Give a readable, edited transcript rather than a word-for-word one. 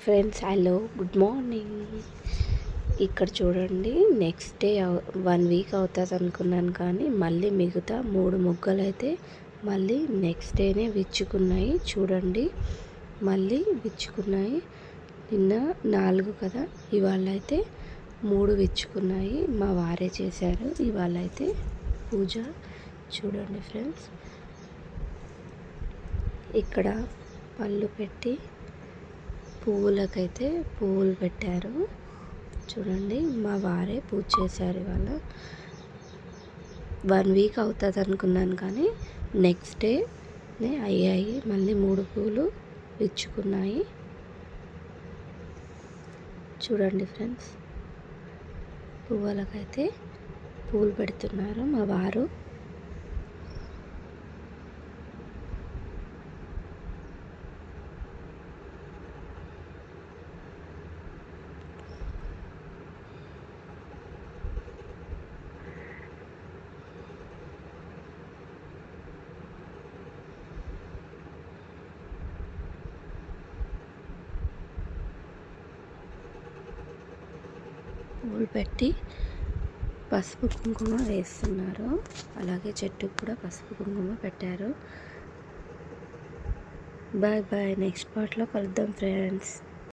Friends, hello, good morning. ఇక్కడ చూడండి, next day 1 week అవుతుంది అనుకున్నాను, కానీ మళ్ళీ మిగతా 3 మొగ్గలు అయితే మళ్ళీ నెక్స్ట్ డేనే విచ్చుకున్నాయి. చూడండి, మళ్ళీ విచ్చుకున్నాయి. నిన్న 4 కదా, ఇవాళ అయితే 3 విచ్చుకున్నాయి. మా వారే చేశారు ఇవాళ అయితే పూజ. చూడండి ఫ్రెండ్స్, ఇక్కడ పళ్ళు పెట్టి పువ్వులకైతే పువ్వులు పెట్టారు. చూడండి, మా వారే పూజ చేశారు ఇవాళ. 1 వీక్ అవుతుంది అనుకున్నాను, కానీ నెక్స్ట్ డేనే అయ్యాయి. మళ్ళీ 3 పువ్వులు విచ్చుకున్నాయి. చూడండి ఫ్రెండ్స్, పువ్వులకైతే పువ్వులు పెడుతున్నారు మా వారు. పువ్వులు పెట్టి పసుపు కుంకుమ వేస్తున్నారు. అలాగే చెట్టుకు కూడా పసుపు కుంకుమ పెట్టారు. బాయ్ బాయ్, నెక్స్ట్ పార్ట్లో కలుద్దాం ఫ్రెండ్స్.